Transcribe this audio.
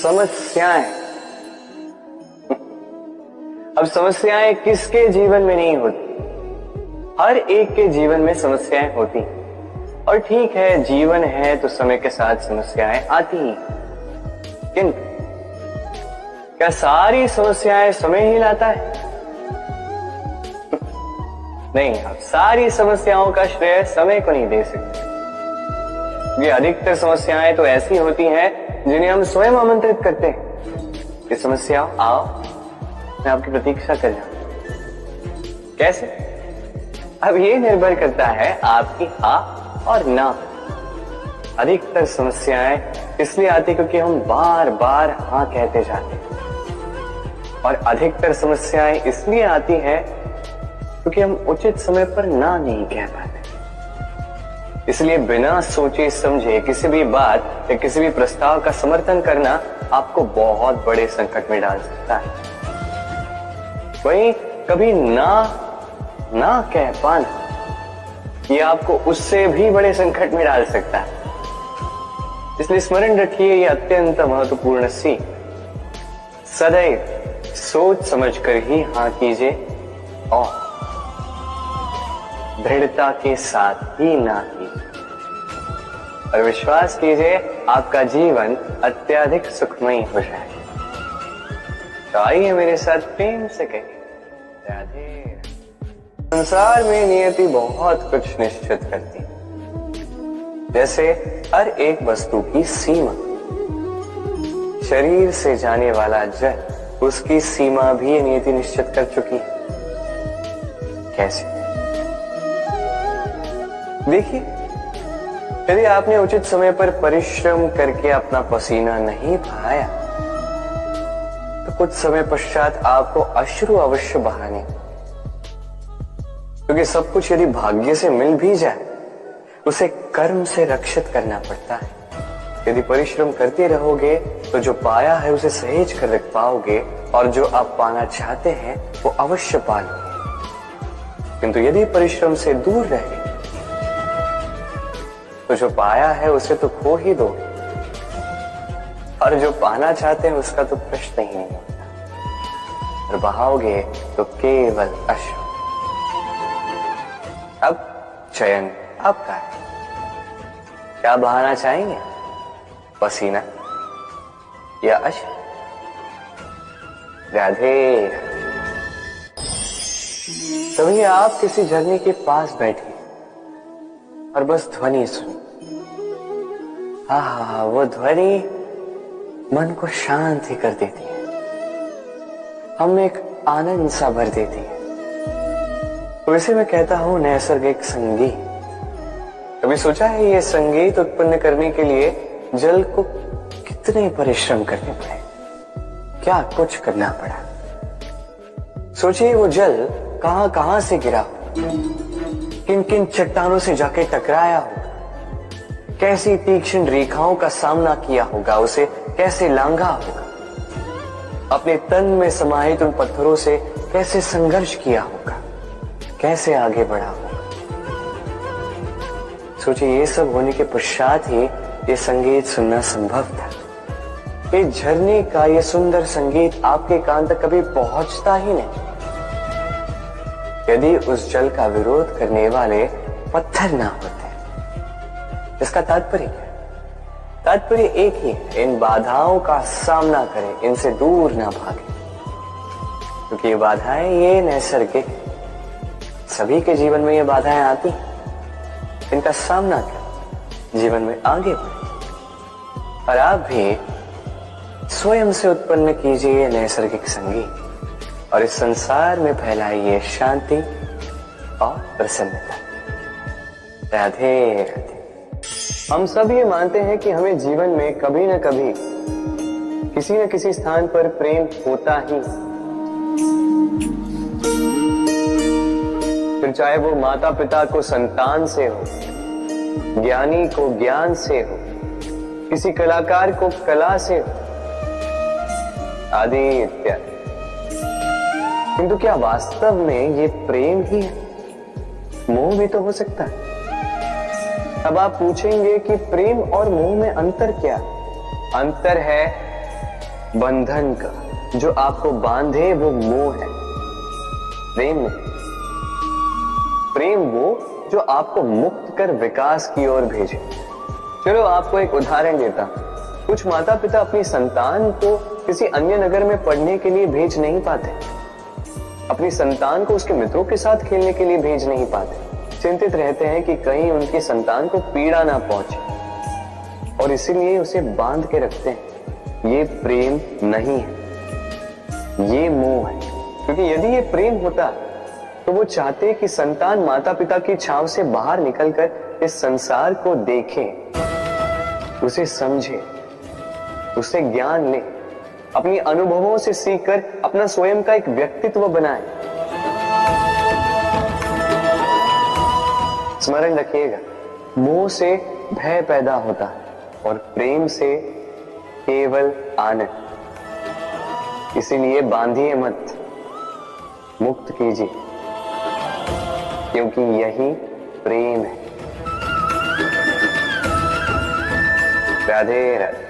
समस्याएं। अब समस्याएं किसके जीवन में नहीं होती? हर एक के जीवन में समस्याएं होती। और ठीक है, जीवन है तो समय के साथ समस्याएं आती ही। किंतु क्या सारी समस्याएं समय ही लाता है? नहीं, आप सारी समस्याओं का श्रेय समय को नहीं दे सकते। ये अधिकतर समस्याएं तो ऐसी होती हैं जिन्हें हम स्वयं आमंत्रित करते हैं। ये समस्या आओ, मैं आपकी प्रतीक्षा कर जाऊं। कैसे? अब ये निर्भर करता है आपकी हाँ और ना। अधिकतर समस्याएं इसलिए आती क्योंकि हम बार बार हाँ कहते जाते हैं, और अधिकतर समस्याएं इसलिए आती हैं क्योंकि हम उचित समय पर ना नहीं कह पाते। इसलिए बिना सोचे समझे किसी भी बात या किसी भी प्रस्ताव का समर्थन करना आपको बहुत बड़े संकट में डाल सकता है। वहीं कभी ना कह पाना ये आपको उससे भी बड़े संकट में डाल सकता है। इसलिए स्मरण रखिए, ये अत्यंत महत्वपूर्ण सीख। सदैव सोच समझकर ही हाँ कीजिए और दृढ़ता के साथ ही ना कीजिए, और विश्वास कीजिए आपका जीवन अत्यधिक सुखमय हो जाएगा। तो आइए मेरे साथ प्रेम से कहिए, राधे। संसार में नियति बहुत कुछ निश्चित करती है, जैसे हर एक वस्तु की सीमा। शरीर से जाने वाला जल, उसकी सीमा भी नियति निश्चित कर चुकी है। कैसे? देखिए, यदि आपने उचित समय पर परिश्रम करके अपना पसीना नहीं बहाया तो कुछ समय पश्चात आपको अश्रु अवश्य बहाने, क्योंकि सब कुछ यदि भाग्य से मिल भी जाए उसे कर्म से रक्षित करना पड़ता है। यदि परिश्रम करते रहोगे तो जो पाया है उसे सहेज कर रख पाओगे, और जो आप पाना चाहते हैं वो अवश्य पा लोगे। किंतु यदि परिश्रम से दूर रहे तो जो पाया है उसे तो खो ही दो, और जो पाना चाहते हैं उसका तो प्रश्न ही नहीं होता, और बहाओगे तो केवल अश्रु। अब चयन आपका है, क्या बहाना चाहेंगे? पसीना या अश्रु? राधे। तभी आप किसी झरने के पास बैठे और बस ध्वनि सुनी। हाँ, वो ध्वनि मन को शांत ही कर देती है, हम एक आनंद सा भर देती है। तो इसे मैं कहता हूं नैसर्गिक संगीत। कभी सोचा है ये संगीत उत्पन्न करने के लिए जल को कितने परिश्रम करने पड़े, क्या कुछ करना पड़ा? सोचिए वो जल कहां कहां से गिरा हो, किन किन चट्टानों से जाके टकराया होगा, कैसी तीक्ष्ण रेखाओं का सामना किया होगा, उसे कैसे लांघा होगा, अपने तन में समाहित उन पत्थरों से कैसे संघर्ष किया होगा, कैसे आगे बढ़ा होगा। सोचिए, ये सब होने के पश्चात ही ये संगीत सुनना संभव था। ये झरने का ये सुंदर संगीत आपके कान तक कभी पहुंचता ही नहीं यदि उस जल का विरोध करने वाले पत्थर ना होते। इसका तात्पर्य क्या है? तात्पर्य एक ही है, इन बाधाओं का सामना करें, इनसे दूर ना भागें, क्योंकि ये बाधाएं ये नैसर्गिक, सभी के जीवन में ये बाधाएं आती हैं। इनका सामना करें, जीवन में आगे बढ़ें, और आप भी स्वयं से उत्पन्न कीजिए नैसर्गिक संगीत, और इस संसार में फैलाइए शांति और प्रसन्नता। राधे राधे। हम सब ये मानते हैं कि हमें जीवन में कभी न कभी किसी न किसी स्थान पर प्रेम होता ही, फिर चाहे वो माता पिता को संतान से हो, ज्ञानी को ज्ञान से हो, किसी कलाकार को कला से हो, आदि इत्यादि। किंतु क्या वास्तव में ये प्रेम ही है? मोह भी तो हो सकता है। अब आप पूछेंगे कि प्रेम और मोह में अंतर क्या है? अंतर है बंधन का, जो आपको बांधे वो मोह है, प्रेम नहीं। प्रेम वो जो आपको मुक्त कर विकास की ओर भेजे। चलो आपको एक उदाहरण देता हूं। कुछ माता पिता अपनी संतान को किसी अन्य नगर में पढ़ने के लिए भेज नहीं पाते, अपनी संतान को उसके मित्रों के साथ खेलने के लिए भेज नहीं पाते, चिंतित रहते हैं कि कहीं उनकी संतान को पीड़ा ना पहुंचे और इसीलिए उसे बांध के रखते हैं। ये प्रेम नहीं है, ये मोह है। क्योंकि यदि ये प्रेम होता तो वो चाहते कि संतान माता पिता की छांव से बाहर निकलकर इस संसार को देखे, उसे समझे, उससे ज्ञान ले, अपनी अनुभवों से सीखकर अपना स्वयं का एक व्यक्तित्व बनाए। स्मरण रखिएगा, मोह से भय पैदा होता है और प्रेम से केवल आनंद। इसीलिए बांधिए मत, मुक्त कीजिए, क्योंकि यही प्रेम है। राधे राधे।